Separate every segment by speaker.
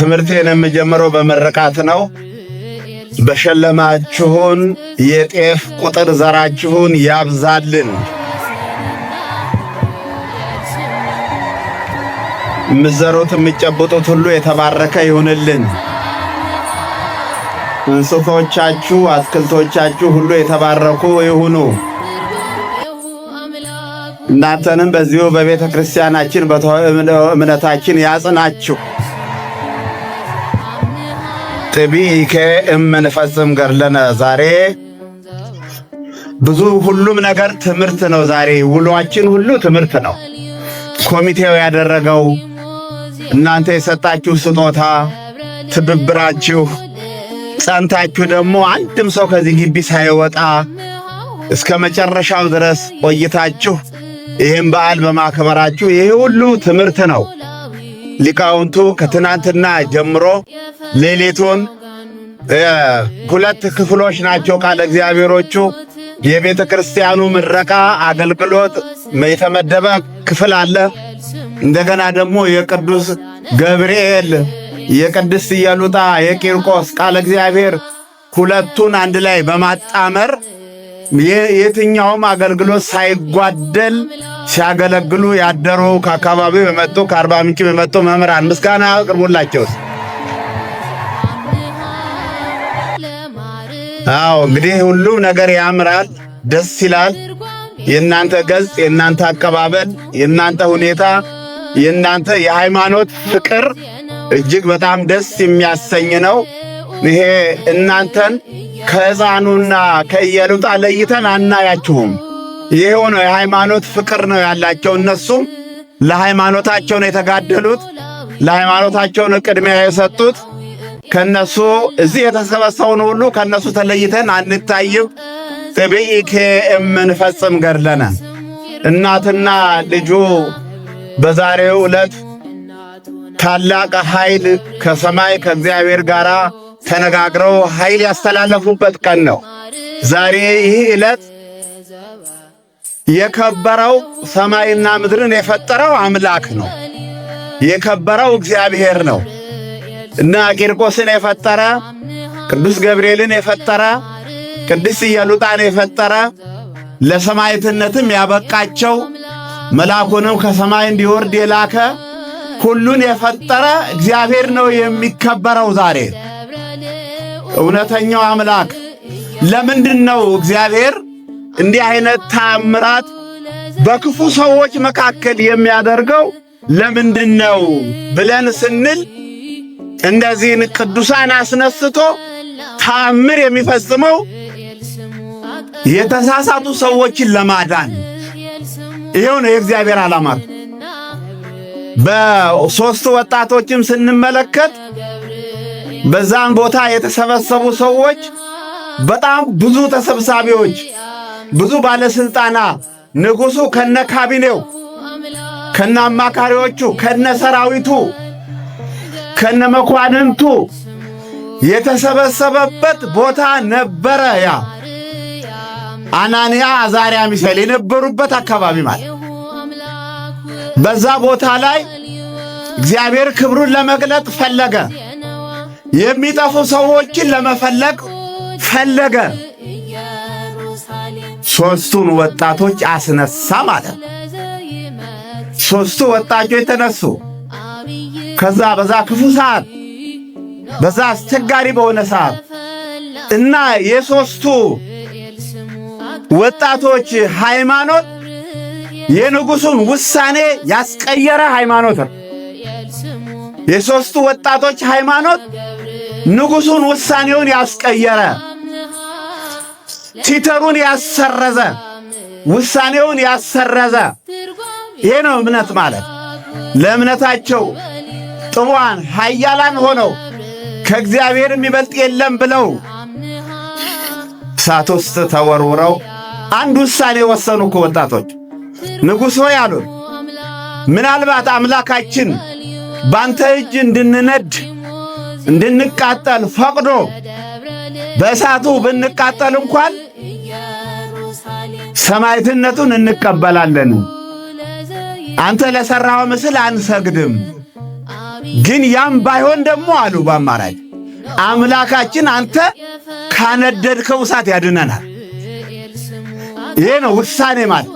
Speaker 1: ትምህርቴን የምጀምረው በመረቃት ነው። በሸለማችሁን የጤፍ ቁጥር ዘራችሁን ያብዛልን። ምዘሩት የሚጨብጡት ሁሉ የተባረከ ይሁንልን። እንስቶቻችሁ አትክልቶቻችሁ ሁሉ የተባረኩ ይሁኑ። እናንተንም በዚሁ በቤተ ክርስቲያናችን በእምነታችን ያጽናችሁ። ጥቢከ እምንፈጽም ገድለነ። ዛሬ ሁሉም ነገር ትምህርት ነው። ዛሬ ውሏችን ሁሉ ትምህርት ነው። ኮሚቴው ያደረገው እናንተ የሰጣችሁ ስጦታ ትብብራችሁ ጸንታችሁ ደግሞ አንድም ሰው ከዚህ ግቢ ሳይወጣ እስከ መጨረሻው ድረስ ቆይታችሁ ይህን በዓል በማክበራችሁ ይህ ሁሉ ትምህርት ነው። ሊቃውንቱ ከትናንትና ጀምሮ ሌሊቱን 2 ክፍሎች ናቸው ቃለ እግዚአብሔሮቹ። የቤተ ክርስቲያኑ ምረቃ አገልግሎት የተመደበ ክፍል አለ። እንደገና ደግሞ የቅዱስ ገብርኤል፣ የቅድስት ኢየሉጣ፣ የቂርቆስ ቃለ እግዚአብሔር ሁለቱን አንድ ላይ በማጣመር የትኛውም አገልግሎት ሳይጓደል ሲያገለግሉ ያደሩ ከአካባቢው የመጡ ከአርባ ምንጭ የመጡ መምህራን ምስጋና አቅርቡላቸው። እንግዲህ ሁሉም ነገር ያምራል፣ ደስ ይላል። የእናንተ ገጽ፣ የእናንተ አቀባበል፣ የእናንተ ሁኔታ፣ የእናንተ የሃይማኖት ፍቅር እጅግ በጣም ደስ የሚያሰኝ ነው። ይሄ እናንተን ከሕፃኑና ከኢየሉጣ ለይተን አናያችሁም። ይሄው ነው የሃይማኖት ፍቅር ነው ያላቸው። እነሱም ለሃይማኖታቸው ነው የተጋደሉት፣ ለሃይማኖታቸው ነው ቅድሚያ የሰጡት። ከነሱ እዚህ የተሰበሰቡን ሁሉ ከነሱ ተለይተን አንታይም። ጥቢከ እምንፈጽም ገድለነ። እናትና ልጁ በዛሬው ዕለት ታላቅ ኃይል ከሰማይ ከእግዚአብሔር ጋር ተነጋግረው ኃይል ያስተላለፉበት ቀን ነው ዛሬ። ይህ ዕለት የከበረው ሰማይና ምድርን የፈጠረው አምላክ ነው። የከበረው እግዚአብሔር ነው እና ቂርቆስን የፈጠረ፣ ቅዱስ ገብርኤልን የፈጠረ፣ ቅድስት ኢየሉጣን የፈጠረ፣ ለሰማዕትነትም ያበቃቸው፣ መልአኩንም ከሰማይ እንዲወርድ የላከ ሁሉን የፈጠረ እግዚአብሔር ነው የሚከበረው ዛሬ። እውነተኛው አምላክ ለምንድነው እግዚአብሔር እንዲህ አይነት ተአምራት በክፉ ሰዎች መካከል የሚያደርገው ለምንድነው ብለን ስንል እንደዚህን ቅዱሳን አስነስቶ ተአምር የሚፈጽመው የተሳሳቱ ሰዎችን ለማዳን። ይሄው ነው የእግዚአብሔር ዓላማ። በሶስቱ ወጣቶችም ስንመለከት በዛን ቦታ የተሰበሰቡ ሰዎች በጣም ብዙ ተሰብሳቢዎች፣ ብዙ ባለስልጣናት፣ ንጉሡ ከነ ካቢኔው ከነ አማካሪዎቹ ከነ ሰራዊቱ ከነ መኳንንቱ የተሰበሰበበት ቦታ ነበረ። ያ አናንያ፣ አዛርያ፣ ሚሳኤል የነበሩበት አካባቢ ማለት። በዛ ቦታ ላይ እግዚአብሔር ክብሩን ለመግለጥ ፈለገ። የሚጠፉ ሰዎችን ለመፈለግ ፈለገ። 3ቱን ወጣቶች አስነሳ ማለት። 3ቱ ወጣቶች ተነሱ። ከዛ በዛ ክፉ ሰዓት፣ በዛ አስቸጋሪ በሆነ ሰዓት እና የ3ቱ ወጣቶች ሃይማኖት የንጉሡን ውሳኔ ያስቀየረ ሃይማኖት ነው። የ3ቱ ወጣቶች ሃይማኖት ንጉሡን ውሳኔውን ያስቀየረ፣ ቲተሩን ያሰረዘ፣ ውሳኔውን ያሰረዘ። ይሄ ነው እምነት ማለት። ለእምነታቸው ጥዋን ኃያላን ሆነው ከእግዚአብሔር የሚበልጥ የለም ብለው እሳት ውስጥ ተወርውረው አንድ ውሳኔ ወሰኑ እኮ ወጣቶች። ንጉሥ ሆይ አሉን፣ ምናልባት አምላካችን ባንተ እጅ እንድንነድ እንድንቃጠል ፈቅዶ በእሳቱ ብንቃጠል እንኳን ሰማዕትነቱን እንቀበላለን። አንተ ለሠራኸው ምስል አንሰግድም። ግን ያም ባይሆን ደግሞ አሉ በአማራጭ አምላካችን አንተ ካነደድከው እሳት ያድነናል። ይሄ ነው ውሳኔ ማለት።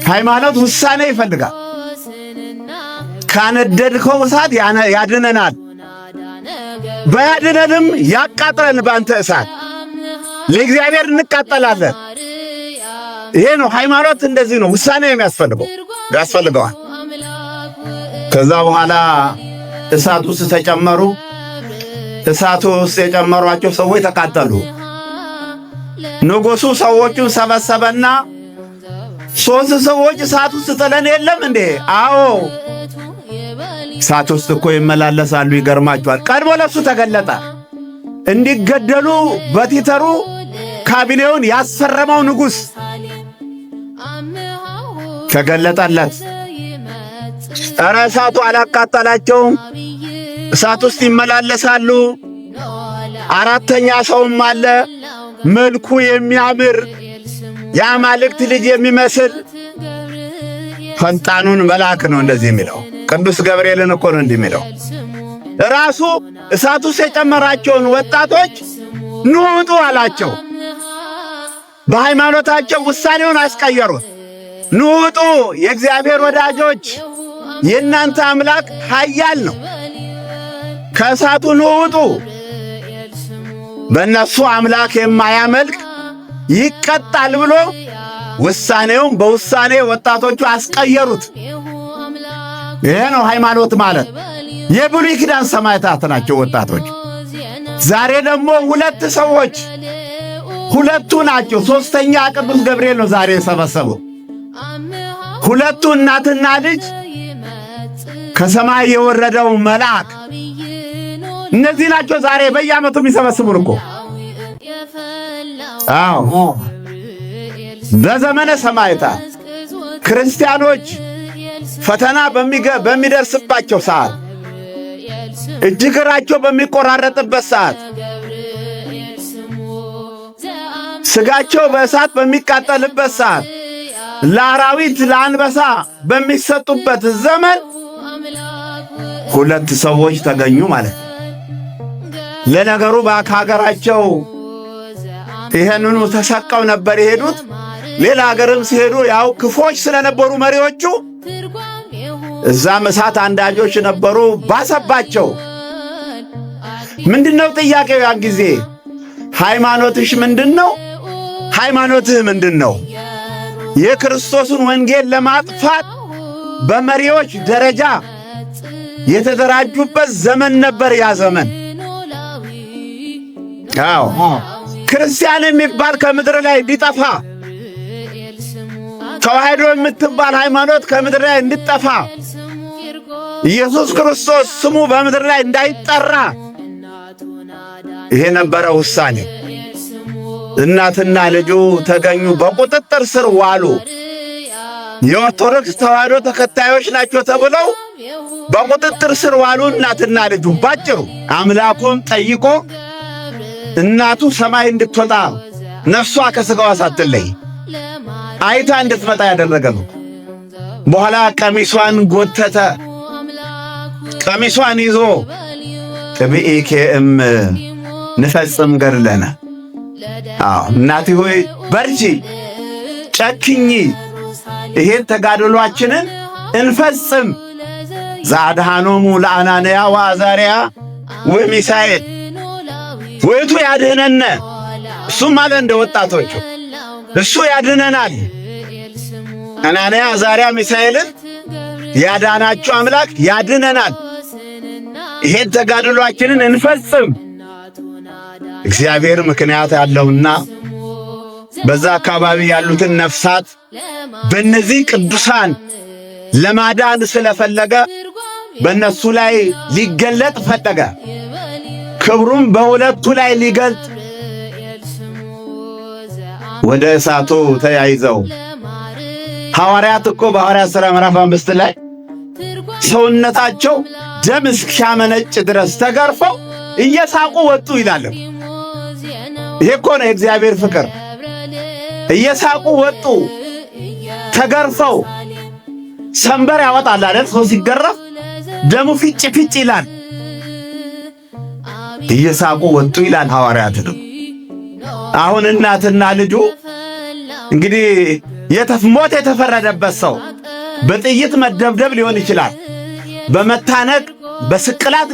Speaker 1: ሃይማኖት ውሳኔ ይፈልጋል። ካነደድከው እሳት ያድነናል፣ ባያድነንም ያቃጥለን በአንተ እሳት ለእግዚአብሔር እንቃጠላለን። ይሄ ነው ሃይማኖት። እንደዚህ ነው ውሳኔ ያስፈልገዋል። ከዛ በኋላ እሳት ውስጥ ተጨመሩ። እሳቱ ውስጥ የጨመሯቸው ሰዎች ተቃጠሉ። ንጉሡ ሰዎቹን ሰበሰበና 3 ሰዎች እሳት ውስጥ ጥለን የለም እንዴ? አዎ እሳት ውስጥ እኮ ይመላለሳሉ። ይገርማቸዋል። ቀድሞ ለሱ ተገለጠ። እንዲገደሉ በቲተሩ ካቢኔውን ያስፈረመው ንጉሥ ተገለጠለት። ኧረ እሳቱ አላቃጠላቸውም፣ እሳት ውስጥ ይመላለሳሉ። 4ኛ ሰውም አለ፣ መልኩ የሚያምር የአማልክት ልጅ የሚመስል ፈንጣኑን መልአክ ነው እንደዚህ የሚለው። ቅዱስ ገብርኤልን እኮ ነው እንዲህ የሚለው። ራሱ እሳት ውስጥ የጨመራቸውን ወጣቶች ኑ ውጡ አላቸው። በሃይማኖታቸው ውሳኔውን አስቀየሩት። ኑ ውጡ፣ የእግዚአብሔር ወዳጆች፣ የእናንተ አምላክ ኃያል ነው፣ ከእሳቱ ኑ ውጡ። በእነሱ አምላክ የማያመልክ ይቀጣል ብሎ ውሳኔውን በውሳኔ ወጣቶቹ አስቀየሩት። ይሄ ነው ሃይማኖት ማለት። የብሉይ ኪዳን ሰማዕታት ናቸው ወጣቶች። ዛሬ ደግሞ 2 ሰዎች፣ 2ቱ ናቸው። 3ኛ ቅዱስ ገብርኤል ነው ዛሬ የሰበሰበው። 2ቱ እናትና ልጅ፣ ከሰማይ የወረደው መልአክ፣ እነዚህ ናቸው ዛሬ በየዓመቱ የሚሰበስቡን እኮ። አዎ በዘመነ ሰማዕታት ክርስቲያኖች ፈተና በሚደርስባቸው ሰዓት፣ እጅ እግራቸው በሚቆራረጥበት ሰዓት፣ ስጋቸው በእሳት በሚቃጠልበት ሰዓት፣ ለአራዊት ለአንበሳ በሚሰጡበት ዘመን 2 ሰዎች ተገኙ ማለት ነው። ለነገሩ ከሀገራቸው ይሄንኑ ተሰቀው ነበር የሄዱት። ሌላ ሀገርም ሲሄዱ ያው ክፎች ስለነበሩ መሪዎቹ እዛም እሳት አንዳጆች ነበሩ። ባሰባቸው። ምንድነው ጥያቄው? ያን ጊዜ ሃይማኖትሽ ምንድነው? ሃይማኖትህ ምንድነው? የክርስቶስን ወንጌል ለማጥፋት በመሪዎች ደረጃ የተደራጁበት ዘመን ነበር ያ ዘመን። አዎ ክርስቲያን የሚባል ከምድር ላይ እንዲጠፋ፣ ተዋህዶ የምትባል ሃይማኖት ከምድር ላይ እንዲጠፋ፣ ኢየሱስ ክርስቶስ ስሙ በምድር ላይ እንዳይጠራ፣ ይሄ ነበረ ውሳኔ። እናትና ልጁ ተገኙ፣ በቁጥጥር ስር ዋሉ። የኦርቶዶክስ ተዋህዶ ተከታዮች ናቸው ተብለው በቁጥጥር ስር ዋሉ እናትና ልጁ። ባጭሩ አምላኩን ጠይቆ እናቱ ሰማይ እንድትወጣ ነፍሷ ከሥጋዋ ሳትለይ አይታ እንድትመጣ ያደረገ ነው። በኋላ ቀሚሷን ጎተተ። ቀሚሷን ይዞ ቅብኢከ እም ንፈጽም ገድለነ። አዎ እናቴ ሆይ በርቺ፣ ጨክኚ፣ ይሄን ተጋድሏችንን እንፈጽም። ዘአድኃኖሙ ለአናንያ ወአዛርያ ወሚሳኤል ወይቱ ያድህነነ። እሱም ማለት እንደ ወጣቶቹ እሱ ያድነናል። አናንያ አዛርያ ሚሳኤልን ያዳናቸው አምላክ ያድነናል። ይሄን ተጋድሏችንን እንፈጽም። እግዚአብሔር ምክንያት ያለውና በዛ አካባቢ ያሉትን ነፍሳት በእነዚህ ቅዱሳን ለማዳን ስለፈለገ በእነሱ ላይ ሊገለጥ ፈለገ። ክብሩም በሁለቱ ላይ ሊገልጥ ወደ እሳቱ ተያይዘው ሐዋርያት እኮ በሐዋርያት ሥራ ምዕራፍ 5 ላይ ሰውነታቸው ደም እስኪያመነጭ ድረስ ተገርፈው እየሳቁ ወጡ ይላል። ይሄ እኮ ነው የእግዚአብሔር ፍቅር። እየሳቁ ወጡ ተገርፈው። ሰንበር ያወጣል አይደል? ሰው ሲገረፍ ደሙ ፊጭ ፊጭ ይላል። እየሳቁ ወጡ ይላል ሐዋርያት ነው። አሁን እናትና ልጁ እንግዲህ ሞት የተፈረደበት ሰው በጥይት መደብደብ ሊሆን ይችላል። በመታነቅ በስቅላት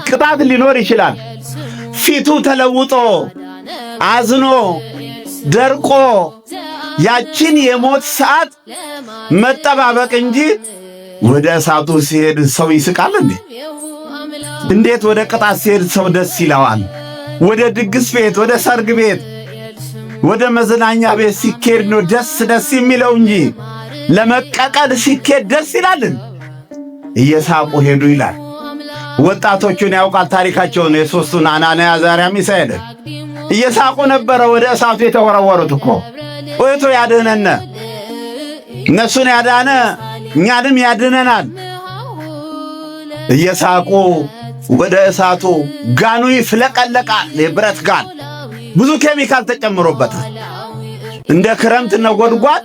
Speaker 1: ቅጣት ሊኖር ይችላል። ፊቱ ተለውጦ አዝኖ ደርቆ ያችን የሞት ሰዓት መጠባበቅ እንጂ ወደ እሳቱ ሲሄድ ሰው ይስቃል እንዴ? እንዴት ወደ ቅጣት ሲሄድ ሰው ደስ ይለዋል? ወደ ድግስ ቤት፣ ወደ ሰርግ ቤት፣ ወደ መዝናኛ ቤት ሲኬድ ነው ደስ የሚለው እንጂ ለመቀቀል ሲኬድ ደስ ይላልን? እየሳቁ ሄዱ ይላል። ወጣቶቹን ያውቃል ታሪካቸውን። የሦስቱን አናንያ፣ አዛርያ፣ ሚሳኤል እየሳቁ ነበረ ወደ እሳቱ የተወረወሩት እኮ። ቆይቶ ያድነነ እነሱን ያዳነ እኛንም ያድነናል። እየሳቁ ወደ እሳቱ ጋኑ ይፍለቀለቃል። የብረት ጋን ብዙ ኬሚካል ተጨምሮበታል። እንደ ክረምት ነጎድጓድ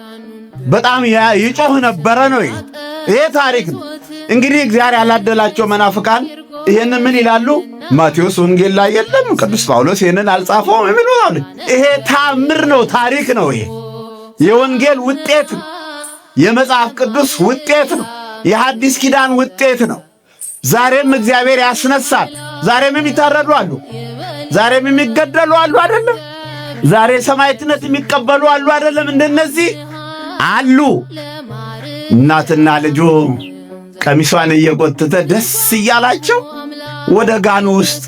Speaker 1: በጣም ይጮህ ነበረ ነው። ይሄ ታሪክ ነው። እንግዲህ እግዚአብሔር ያላደላቸው መናፍቃን ይሄንን ምን ይላሉ? ማቴዎስ ወንጌል ላይ የለም፣ ቅዱስ ጳውሎስ ይሄንን አልጻፈውም የሚሉ አሉ። ይሄ ታምር ነው፣ ታሪክ ነው። ይሄ የወንጌል ውጤት ነው፣ የመጽሐፍ ቅዱስ ውጤት ነው፣ የሐዲስ ኪዳን ውጤት ነው። ዛሬም እግዚአብሔር ያስነሳል። ዛሬም የሚታረዱ አሉ፣ ዛሬም የሚገደሉ አሉ አይደለም? ዛሬ ሰማዕትነት የሚቀበሉ አሉ አይደለም? እንደነዚህ አሉ። እናትና ልጁ ቀሚሷን እየጎተተ ደስ እያላቸው ወደ ጋኑ ውስጥ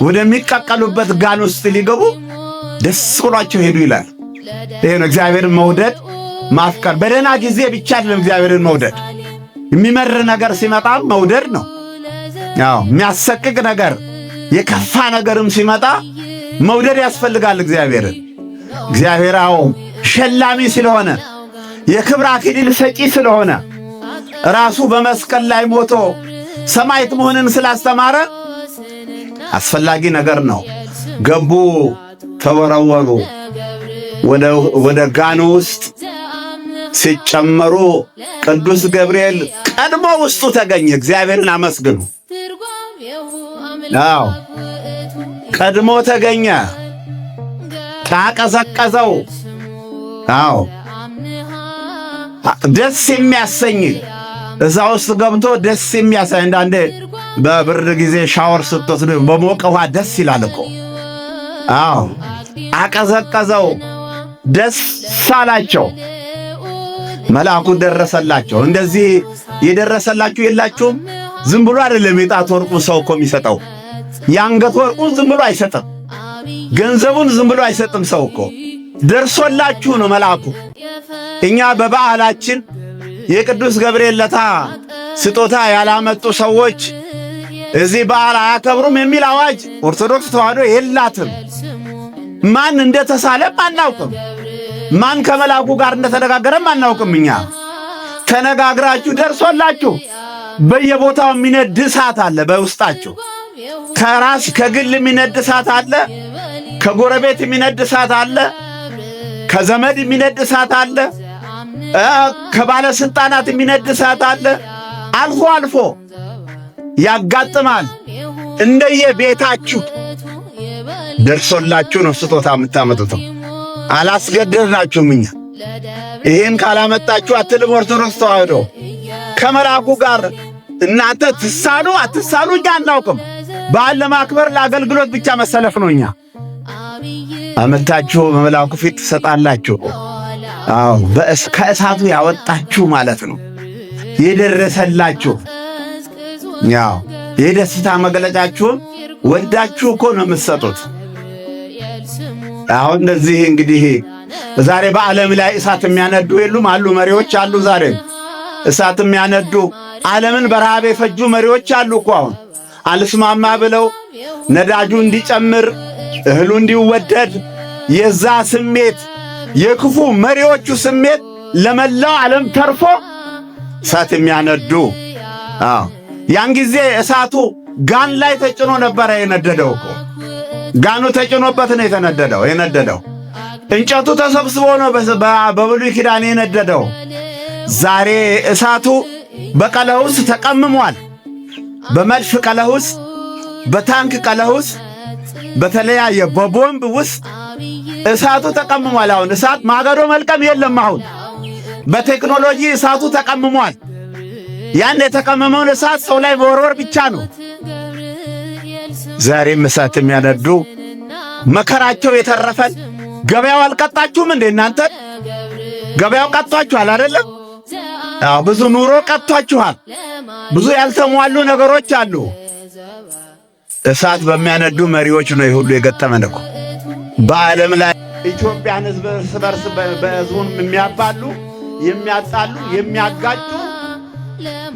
Speaker 1: ወደሚቀቀሉበት ጋን ውስጥ ሊገቡ ደስ ብሏቸው ሄዱ ይላል። ይሄ ነው እግዚአብሔርን መውደድ ማፍቀር። በደህና ጊዜ ብቻ አይደለም እግዚአብሔርን መውደድ፣ የሚመር ነገር ሲመጣም መውደድ ነው። ያው የሚያሰቅቅ ነገር የከፋ ነገርም ሲመጣ መውደድ ያስፈልጋል እግዚአብሔርን። እግዚአብሔር ሸላሚ ስለሆነ የክብር አክሊል ሰጪ ስለሆነ ራሱ በመስቀል ላይ ሞቶ ሰማዕት መሆንን ስላስተማረ አስፈላጊ ነገር ነው። ገቡ፣ ተወረወሩ። ወደ ጋኑ ውስጥ ሲጨመሩ ቅዱስ ገብርኤል ቀድሞ ውስጡ ተገኘ። እግዚአብሔርን አመስግኑ። ቀድሞ ተገኘ። ታቀዘቀዘው። ደስ የሚያሰኝ እዛ ውስጥ ገብቶ ደስ የሚያሰኝ። አንዳንዴ በብርድ ጊዜ ሻወር ስትወስዱ በሞቀ ውሃ ደስ ይላል እኮ። አቀዘቀዘው፣ ደስ አላቸው። መልአኩ ደረሰላቸው። እንደዚህ የደረሰላችሁ የላችሁም? ዝም ብሎ አይደለም የጣት ወርቁን ሰው እኮ የሚሰጠው። የአንገት ወርቁን ዝም ብሎ አይሰጥም። ገንዘቡን ዝም ብሎ አይሰጥም ሰው እኮ። ደርሶላችሁ ነው መልአኩ። እኛ በበዓላችን የቅዱስ ገብርኤል ለታ ስጦታ ያላመጡ ሰዎች እዚህ በዓል አያከብሩም የሚል አዋጅ ኦርቶዶክስ ተዋሕዶ የላትም። ማን እንደተሳለም አናውቅም። ማን ከመልአኩ ጋር እንደተነጋገረም አናውቅም። እኛ ተነጋግራችሁ ደርሶላችሁ በየቦታው የሚነድ እሳት አለ በውስጣችሁ። ከራስ ከግል የሚነድ እሳት አለ፣ ከጎረቤት የሚነድ እሳት አለ፣ ከዘመድ የሚነድ እሳት አለ፣ ከባለስልጣናት የሚነድ እሳት አለ። አልፎ አልፎ ያጋጥማል። እንደየቤታችሁ ደርሶላችሁ ነው ስጦታ የምታመጡት። አላስገደድናችሁም። እኛ ይህን ካላመጣችሁ አትልም ኦርቶዶክስ ተዋሕዶ። ከመልአኩ ጋር እናንተ ትሳሉ አትሳሉ እኛ አናውቅም። በዓል ለማክበር ለአገልግሎት ብቻ መሰለፍ ነው። እኛ አመጣችሁ በመልአኩ ፊት ትሰጣላችሁ። ከእሳቱ ያወጣችሁ ማለት ነው። የደረሰላችሁ የደስታ መግለጫችሁን ወዳችሁ እኮ ነው የምትሰጡት። አሁን እንደዚህ እንግዲህ ዛሬ በዓለም ላይ እሳት የሚያነዱ የሉም? አሉ፣ መሪዎች አሉ። ዛሬ እሳት የሚያነዱ ዓለምን በረሃብ የፈጁ መሪዎች አሉ እኮ። አሁን አልስማማ ብለው ነዳጁ እንዲጨምር እህሉ እንዲወደድ የዛ ስሜት የክፉ መሪዎቹ ስሜት ለመላው ዓለም ተርፎ እሳት የሚያነዱ ያን ጊዜ እሳቱ ጋን ላይ ተጭኖ ነበረ የነደደው እኮ። ጋኑ ተጭኖበት ነው የነደደው። እንጨቱ ተሰብስቦ ነው በብሉይ ኪዳን የነደደው። ዛሬ እሳቱ በቀለው ውስጥ ተቀምሟል። በመድፍ ቀለህ ውስጥ፣ በታንክ ቀለህ ውስጥ፣ በተለያየ በቦምብ ውስጥ እሳቱ ተቀምሟል። አሁን እሳት ማገዶ መልቀም የለም። አሁን በቴክኖሎጂ እሳቱ ተቀምሟል። ያን የተቀመመውን እሳት ሰው ላይ መወርወር ብቻ ነው። ዛሬም እሳት የሚያነዱ መከራቸው የተረፈን ገበያው አልቀጣችሁም እንዴ እናንተ? ገበያው ቀጥቷችኋል አይደለም? አዎ፣ ብዙ ኑሮ ቀጥቷችኋል። ብዙ ያልተሟሉ ነገሮች አሉ። እሳት በሚያነዱ መሪዎች ነው ይሁሉ የገጠመን እኮ። በዓለም ላይ ኢትዮጵያን ሕዝብ እርስ በርስ በሕዝቡን የሚያባሉ የሚያጣሉ የሚያጋጩ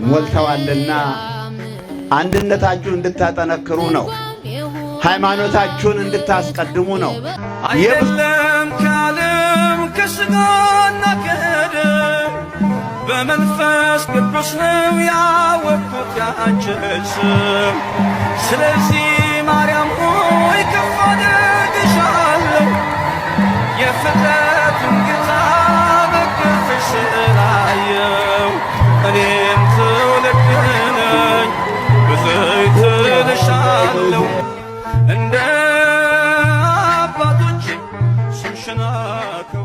Speaker 1: ሞልተዋልና አንድነታችሁን እንድታጠነክሩ ነው። ሃይማኖታችሁን እንድታስቀድሙ ነው።
Speaker 2: አይደለም ከዓለም ከሥጋና ከደም በመንፈስ ቅዱስ ነው ያወቅሁት ያንቺን ስም። ስለዚህ ማርያም ሆይ ከፍ አደርግሻለሁ፣ የፍጥረቱን ጌታ በክንፍሽ ስላየው። እኔም ትውልድ ነኝ በዘይት እልሻለሁ፣ እንደ አባቶች ስምሽን አከብራለሁ።